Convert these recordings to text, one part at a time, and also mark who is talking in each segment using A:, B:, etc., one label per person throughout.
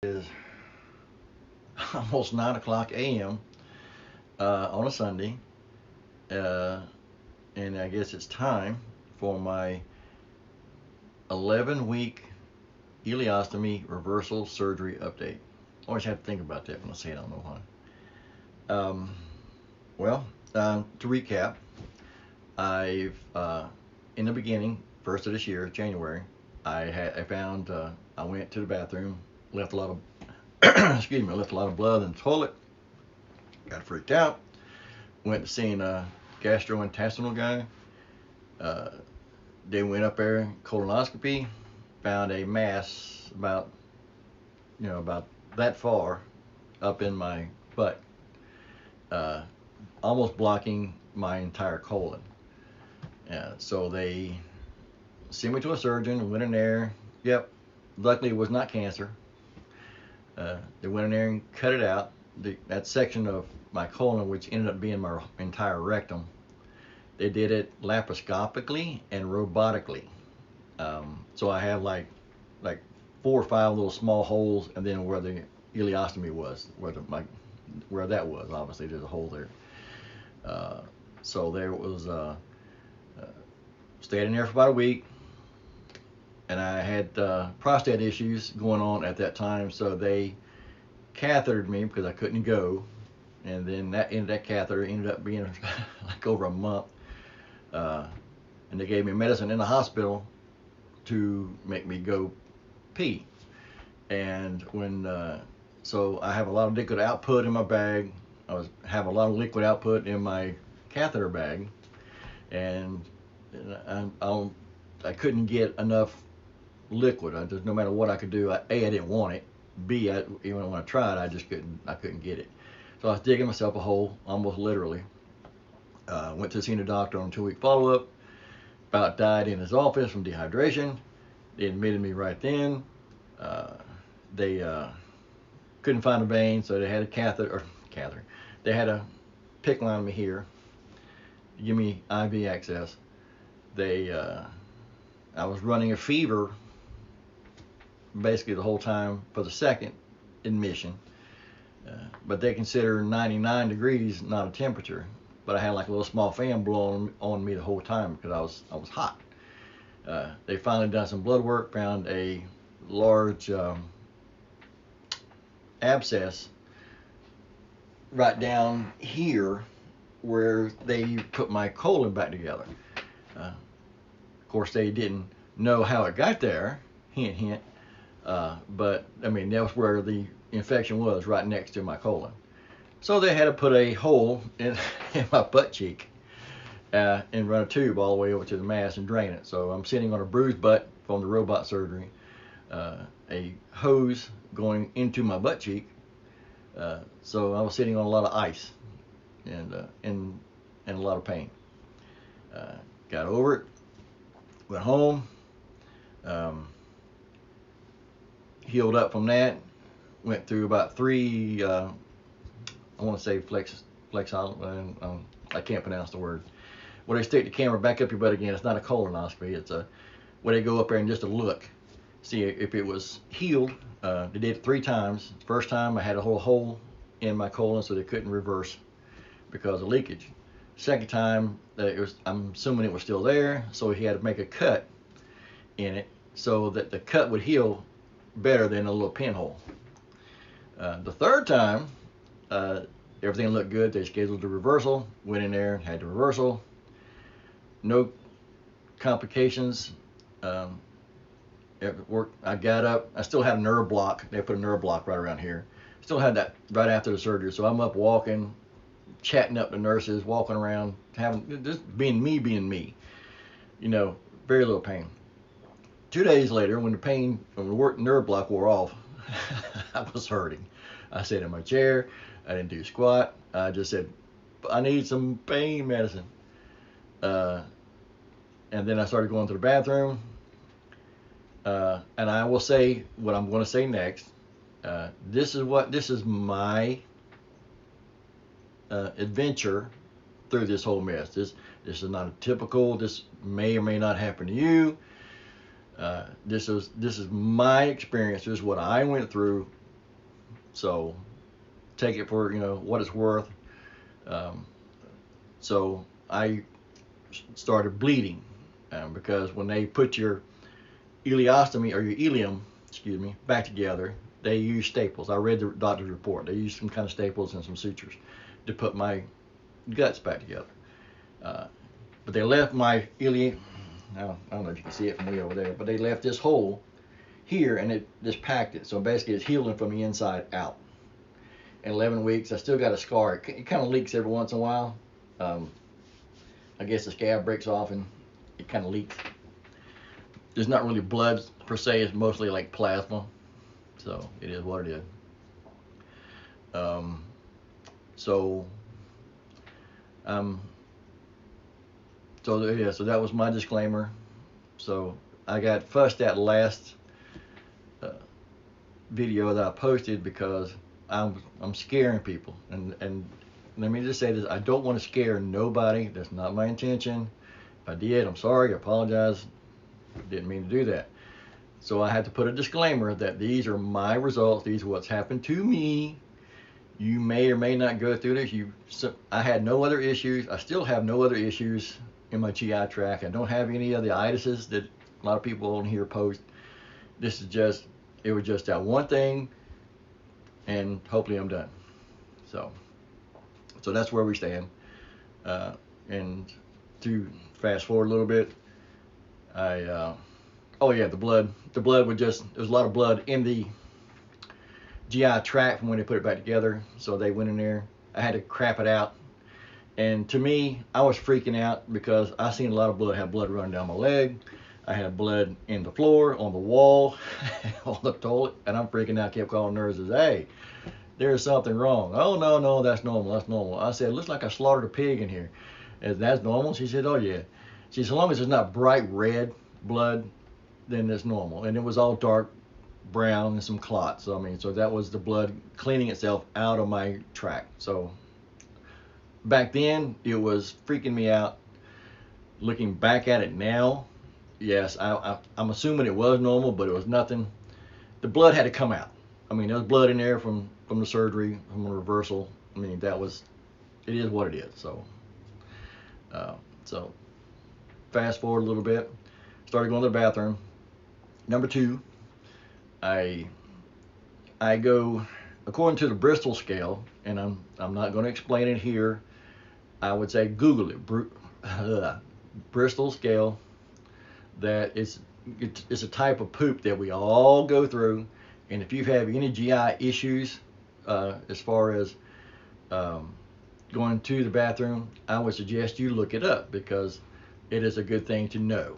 A: Is almost 9 o'clock a.m. On a Sunday, uh, and I guess it's time for my 11-week ileostomy reversal surgery update. I always have to think about that when I say it. I don't know why. To recap, I've in the beginning, first of this year, January, I went to the bathroom, left a lot of left a lot of blood in the toilet, got freaked out, went to seeing a gastrointestinal guy. Uh, they went up there, colonoscopy, found a mass about that far up in my butt, uh, almost blocking my entire colon. So they sent me to a surgeon, went in there. Yep, luckily it was not cancer. They went in there and cut it out. That section of my colon, which ended up being my entire rectum, they did it laparoscopically and robotically. So I have like 4 or 5 little small holes, and then where the ileostomy was, where that was, obviously there's a hole there. So there was stayed in there for about a week, and I had prostate issues going on at that time, so they cathetered me because I couldn't go, and then that catheter ended up being like over a month, and they gave me medicine in the hospital to make me go pee. And so I have a lot of liquid output in my bag. Have a lot of liquid output in my catheter bag, and I couldn't get enough liquid. No matter what I could do, I didn't want it. B, even when I tried, I couldn't get it. So I was digging myself a hole, almost literally. Went to see the doctor on a 2-week follow-up. About died in his office from dehydration. They admitted me right then. They couldn't find a vein, so they had a catheter. They had a PICC line me here to give me IV access. I was running a fever basically the whole time for the second admission, but they consider 99 degrees not a temperature. But I had like a little small fan blowing on me the whole time because I was hot. They finally done some blood work, found a large abscess right down here where they put my colon back together. Of course, they didn't know how it got there, hint, hint. But I mean, that was where the infection was, right next to my colon. So they had to put a hole in my butt cheek and run a tube all the way over to the mass and drain it. So I'm sitting on a bruised butt from the robot surgery, a hose going into my butt cheek. So I was sitting on a lot of ice and a lot of pain. Got over it, went home, healed up from that, went through about 3, I want to say I can't pronounce the word. Where they stick the camera back up your butt again. It's not a colonoscopy. It's where they go up there and just a look, see if it was healed. They did it 3 times. First time I had a whole hole in my colon, so they couldn't reverse because of leakage. Second time, I'm assuming it was still there, so he had to make a cut in it so that the cut would heal better than a little pinhole. The third time, everything looked good. They scheduled the reversal, went in there, had the reversal. No complications. It worked. I got up. I still had a nerve block. They put a nerve block right around here. Still had that right after the surgery. So I'm up walking, chatting up the nurses, walking around, just being me. Very little pain. 2 days later, when the nerve block wore off, I was hurting. I sat in my chair. I didn't do squat. I just said, I need some pain medicine. And then I started going to the bathroom. And I will say what I'm going to say next. This is my adventure through this whole mess. This is not a typical. This may or may not happen to you. This is my experience. This is what I went through So take it for what it's worth. Um, so I started bleeding because when they put your ileostomy or your ileum, excuse me, back together, they use staples. I read the doctor's report. They used some kind of staples and some sutures to put my guts back together. Uh, but they left my ileum. Now, I don't know if you can see it from way over there, but they left this hole here and it just packed it. So basically, it's healing from the inside out. In 11 weeks, I still got a scar. It kind of leaks every once in a while. I guess the scab breaks off and it kind of leaks. There's not really blood per se. It's mostly like plasma. So it is what it is. Um, so, um, yeah, so that was my disclaimer. So I got fussed at last video that I posted because I'm scaring people, and let me just say this: I don't want to scare nobody. That's not my intention. If I did, I'm sorry. I apologize. Didn't mean to do that. So I had to put a disclaimer that these are my results. These are what's happened to me. You may or may not go through this. I had no other issues. I still have no other issues in my GI tract. I don't have any of the itises that a lot of people on here post. This is just, it was just that one thing, and hopefully I'm done. So that's where we stand. And to fast forward a little bit, oh yeah, the blood would just, there's a lot of blood in the GI tract from when they put it back together. So they went in there. I had to crap it out. And to me, I was freaking out because I seen a lot of blood. I had blood running down my leg. I had blood in the floor, on the wall, on the toilet, and I'm freaking out. Kept calling nurses, hey, there's something wrong. Oh, no, that's normal, that's normal. I said, looks like I slaughtered a pig in here. Is that normal? She said, oh yeah. She said, as long as it's not bright red blood, then it's normal. And it was all dark brown and some clots. So, I mean, so that was the blood cleaning itself out of my tract. So back then, it was freaking me out. Looking back at it now, yes, I'm assuming it was normal, but it was nothing. The blood had to come out. I mean, there was blood in there from the surgery, from the reversal. I mean, it is what it is. So fast forward a little bit, started going to the bathroom. Number 2, I go according to the Bristol scale, and I'm not going to explain it here. I would say Google it. Bristol scale. That it's a type of poop that we all go through, and if you have any GI issues as far as going to the bathroom, I would suggest you look it up because it is a good thing to know.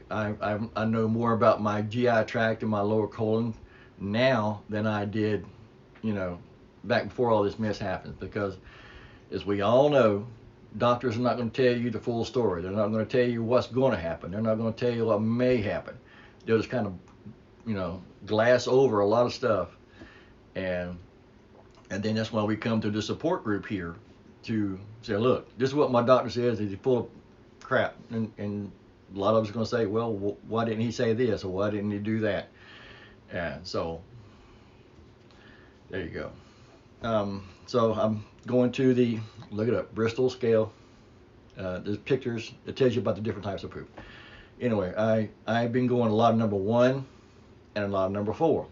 A: I know more about my GI tract and my lower colon now than I did, back before all this mess happened, because as we all know, doctors are not going to tell you the full story. They're not going to tell you what's going to happen. They're not going to tell you what may happen. They'll just kind of, glass over a lot of stuff. And then that's why we come to the support group here to say, look, this is what my doctor says. He's full of crap. And a lot of us are going to say, well, why didn't he say this? Or why didn't he do that? And so there you go. So I'm going to look it up, Bristol scale. There's pictures. It tells you about the different types of poop. Anyway, I've been going a lot of number 1 and a lot of number 4.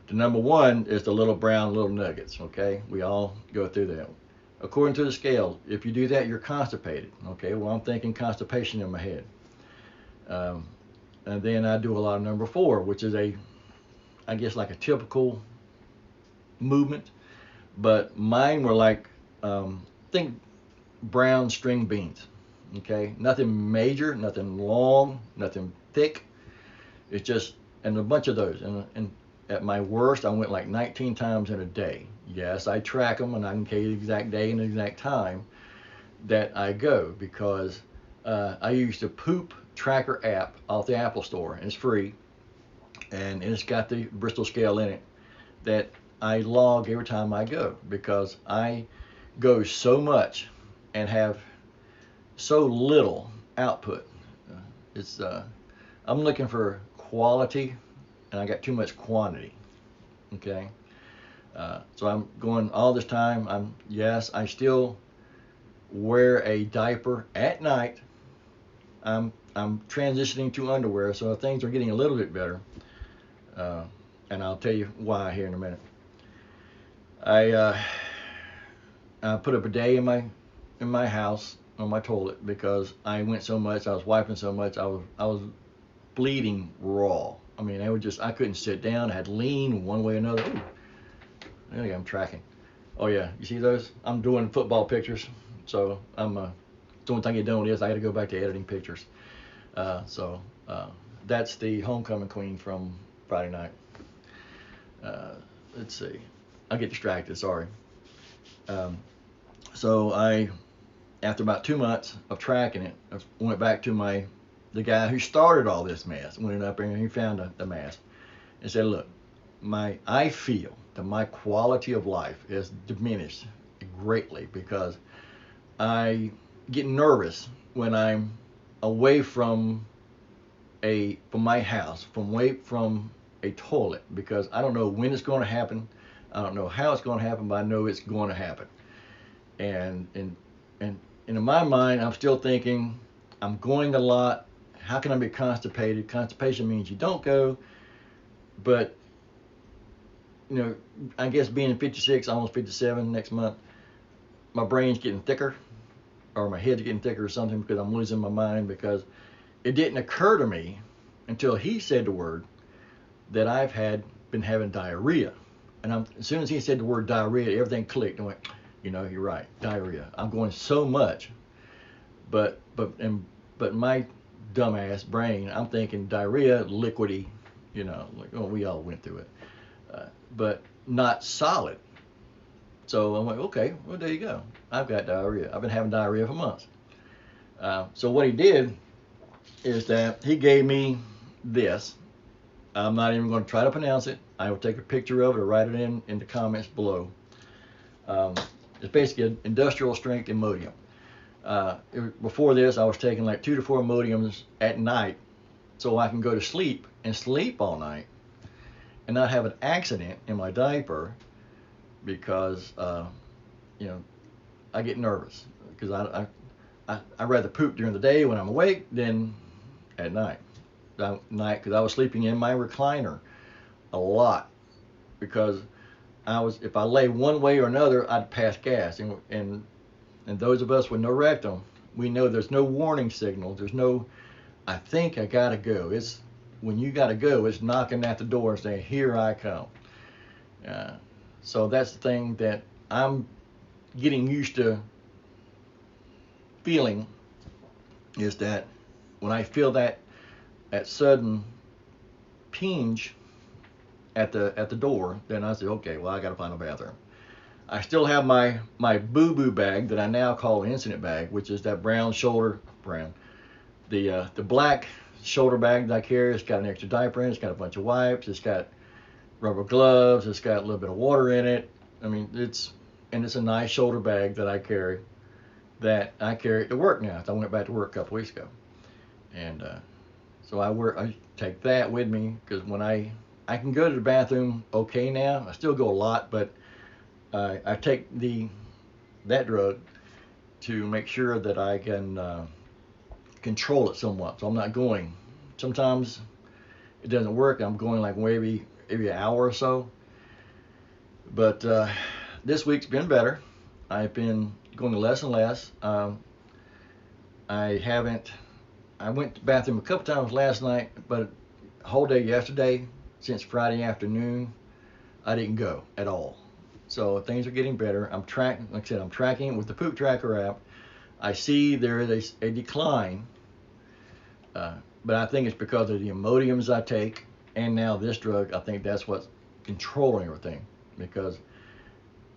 A: The number 1 is the little brown little nuggets, okay? We all go through that. According to the scale, if you do that, you're constipated, okay? Well, I'm thinking constipation in my head. And then I do a lot of number 4, which is I guess like a typical movement. But mine were like, think brown string beans, okay? Nothing major, nothing long, nothing thick. It's just, and a bunch of those. And at my worst, I went like 19 times in a day. Yes, I track them, and I can tell you the exact day and the exact time that I go, because I use the Poop Tracker app off the Apple Store, and it's free, and it's got the Bristol scale in it that I log every time I go, because I go so much and have so little output. I'm looking for quality, and I got too much quantity. Okay. So I'm going all this time. Yes, I still wear a diaper at night. I'm transitioning to underwear, so things are getting a little bit better. Uh, and I'll tell you why here in a minute. I I put a bidet in my house on my toilet because I went so much. I was wiping so much. I was bleeding raw. I mean, I couldn't sit down. I had to lean one way or another. Ooh, there you go, I'm tracking. Oh yeah, you see those? I'm doing football pictures, so the only thing I get done with this, I got to go back to editing pictures. So that's the homecoming queen from Friday night. Uh, let's see. I get distracted. Sorry. Um, so after about 2 months of tracking it, I went back to the guy who started all this mess. Went up there and he found the mess and said, "Look, I feel that my quality of life is diminished greatly because I get nervous when I'm away from my house, away from a toilet, because I don't know when it's going to happen. I don't know how it's going to happen, but I know it's going to happen. And in my mind, I'm still thinking I'm going a lot. How can I be constipated? Constipation means you don't go, but I guess being 56, almost 57 next month, my brain's getting thicker, or my head's getting thicker or something, because I'm losing my mind, because it didn't occur to me until he said the word that I've been having diarrhea. And as soon as he said the word diarrhea, everything clicked. I went, you're right, diarrhea. I'm going so much, but my dumbass brain, I'm thinking diarrhea, liquidy, we all went through it, but not solid. So I'm like, okay, well, there you go. I've got diarrhea. I've been having diarrhea for months. So what he did is that he gave me this. I'm not even going to try to pronounce it. I will take a picture of it or write it in the comments below. It's basically an industrial strength Imodium. Before this, I was taking like 2 to 4 Imodiums at night so I can go to sleep and sleep all night and not have an accident in my diaper, because I get nervous, because I rather poop during the day when I'm awake than at night. Because I was sleeping in my recliner a lot, because if I lay one way or another, I'd pass gas. And those of us with no rectum, we know there's no warning signal. There's no, I think I gotta go. It's when you gotta go, it's knocking at the door and saying, here I come. So that's the thing that I'm getting used to feeling, is that when I feel that sudden pinch at the door, then I say, okay, well, I got to find a bathroom. I still have my boo-boo bag that I now call an incident bag, which is that the black shoulder bag that I carry. It's got an extra diaper in it. It's got a bunch of wipes. It's got rubber gloves. It's got a little bit of water in it. I mean, it's a nice shoulder bag that I carry to work now. I went back to work a couple weeks ago, and so I take that with me, because when I can go to the bathroom okay now. I still go a lot, but I take that drug to make sure that I can control it somewhat. So I'm not going. Sometimes it doesn't work. I'm going like maybe an hour or so. But this week's been better. I've been going less and less. I went to the bathroom a couple times last night, but the whole day yesterday, since Friday afternoon, I didn't go at all. So things are getting better. I'm tracking with the Poop Tracker app. I see there is a decline, but I think it's because of the Imodiums I take, and now this drug. I think that's what's controlling everything, because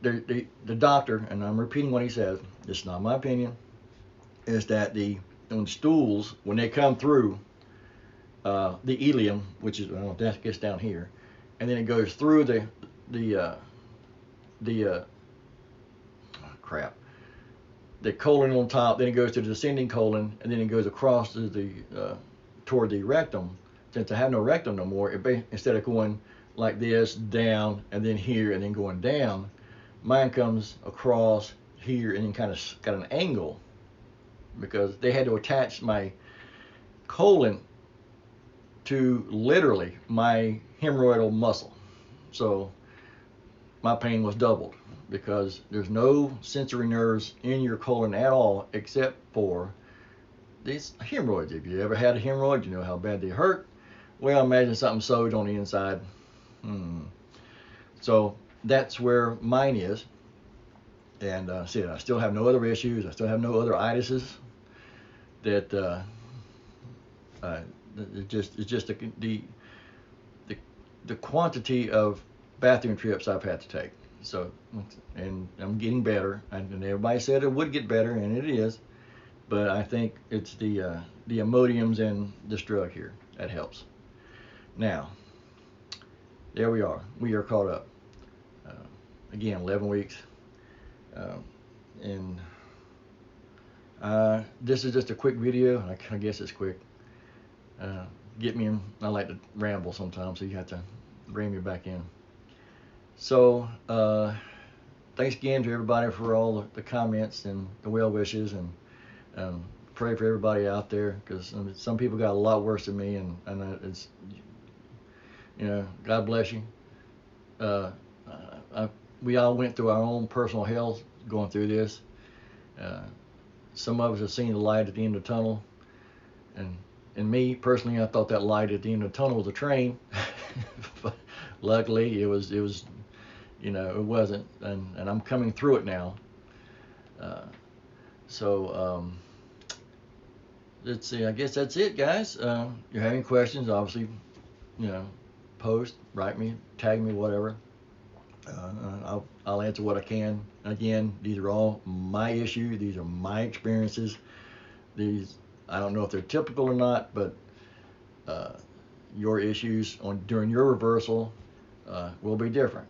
A: the doctor, and I'm repeating what he says, it's not my opinion, is that when stools, when they come through the ileum, which is, that gets down here, and then it goes through the colon on top, then it goes to the descending colon, and then it goes across to toward the rectum. Since I have no rectum no more, instead of going like this, down, and then here, and then going down. Mine comes across here and then kind of got an angle because they had to attach my colon to literally my hemorrhoidal muscle. So my pain was doubled because there's no sensory nerves in your colon at all except for these hemorrhoids. If you ever had a hemorrhoid, you know how bad they hurt. Well, imagine something sewed on the inside. So that's where mine is. And see, I still have no other issues. I still have no other itises. That it's just the quantity of bathroom trips I've had to take. So, and I'm getting better. And everybody said it would get better, and it is. But I think it's the Imodiums and this drug here that helps. Now, there we are. We are caught up. Again, 11 weeks. And this is just a quick video. I guess it's quick. Get me in. I like to ramble sometimes, so you have to bring me back in. So, thanks again to everybody for all the comments and the well wishes, and pray for everybody out there, because some people got a lot worse than me, and it's, you know, God bless you. We all went through our own personal hell going through this. Some of us have seen the light at the end of the tunnel, and me personally, I thought that light at the end of the tunnel was a train, but luckily it was, you know, it wasn't, and I'm coming through it now. Let's see. I guess that's it, guys. You're having questions, obviously, you know, post, write me, tag me, whatever. I'll answer what I can. Again, these are all my issues. These are my experiences. I don't know if they're typical or not, but your issues during your reversal will be different.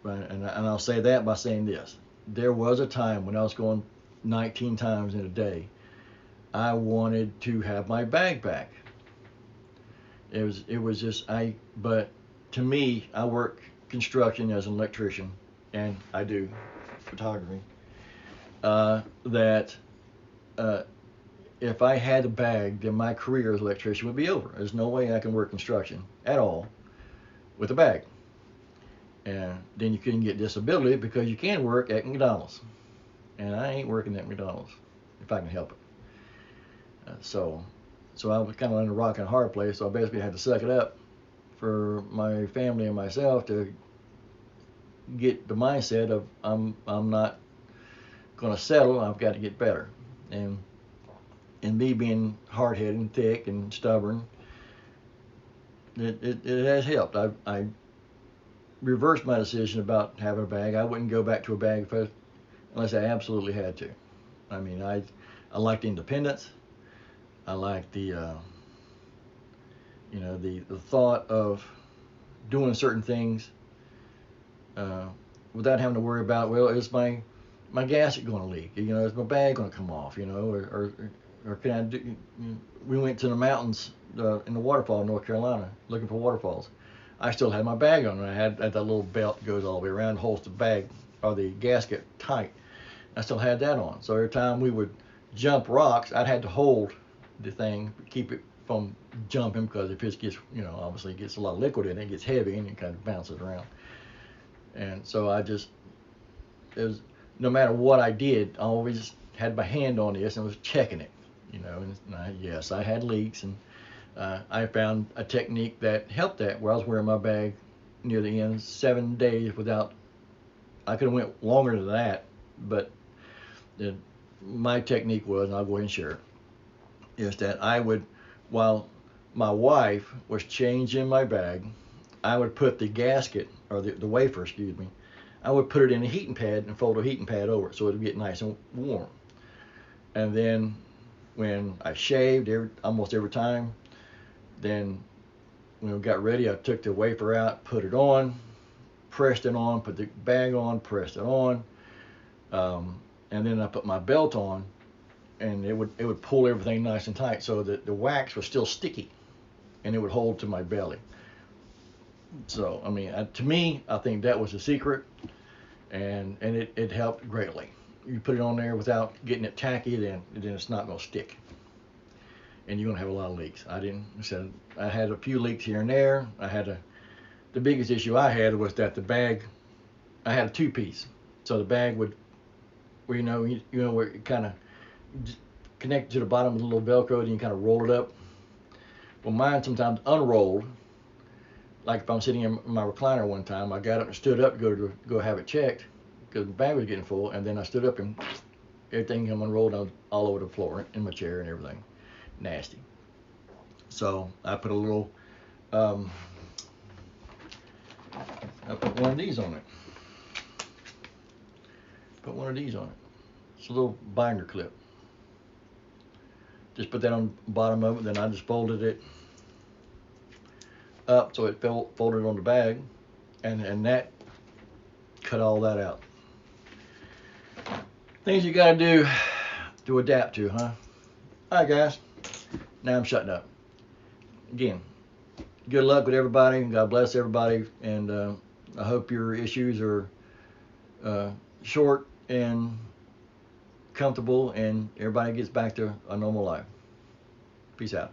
A: And I'll say that by saying this: there was a time when I was going 19 times in a day. I wanted to have my bag back. It was just but to me, I work construction as an electrician, and I do photography. If I had a bag, then my career as an electrician would be over. There's no way I can work construction at all with a bag. And then you couldn't get disability because you can work at McDonald's, and I ain't working at McDonald's if I can help it. So I was kind of in a rock and a hard place. So I basically had to suck it up for my family and myself to get the mindset of I'm not going to settle. I've got to get better. And me being hard-headed and thick and stubborn, it has helped. I reversed my decision about having a bag. I wouldn't go back to a bag unless I absolutely had to. I mean, I like the independence. I like the you know, the thought of doing certain things without having to worry about, well, is my gasket going to leak? You know, is my bag going to come off? You know, or can I do? We went to the mountains in the waterfall in North Carolina looking for waterfalls. I still had my bag on, and I had that little belt that goes all the way around, holds the bag or the gasket tight. I still had that on. So every time we would jump rocks, I'd had to hold the thing, keep it from jumping, because if it gets, you know, obviously it gets a lot of liquid in it, it gets heavy and it kind of bounces around. And so no matter what I did, I always had my hand on this and was checking it, you know. And yes, I had leaks, and I found a technique that helped that, where I was wearing my bag near the end 7 days without. I could have went longer than that, but my technique was, and I'll go ahead and share it, is that I would, while my wife was changing my bag, I would put the gasket, or the wafer, excuse me, I would put it in a heating pad and fold a heating pad over it so it would get nice and warm. And then when I shaved almost every time, then when we got ready, I took the wafer out, put it on, pressed it on, put the bag on, pressed it on, and then I put my belt on, and it would pull everything nice and tight so that the wax was still sticky, and it would hold to my belly. So I mean, to me, I think that was the secret, and it helped greatly. You put it on there without getting it tacky, then it's not gonna stick, and you're gonna have a lot of leaks. I didn't. Said I had a few leaks here and there. The biggest issue I had was that the bag. I had a two-piece, so the bag would, where you know where it kind of connected to the bottom with a little Velcro, and you kind of roll it up. Well, mine sometimes unrolled. Like if I'm sitting in my recliner one time, I got up and stood up to go have it checked because the bag was getting full, and then I stood up and everything come unrolled all over the floor in my chair and everything. Nasty. So I put a little, um, I put one of these on it. Put one of these on it. It's a little binder clip. Just put that on the bottom of it. Then I just folded it up so it folded on the bag, and that cut all that out. Things you gotta do to adapt to, huh? All right, guys. Now I'm shutting up. Again, good luck with everybody. God bless everybody, and I hope your issues are short and comfortable, and everybody gets back to a normal life. Peace out.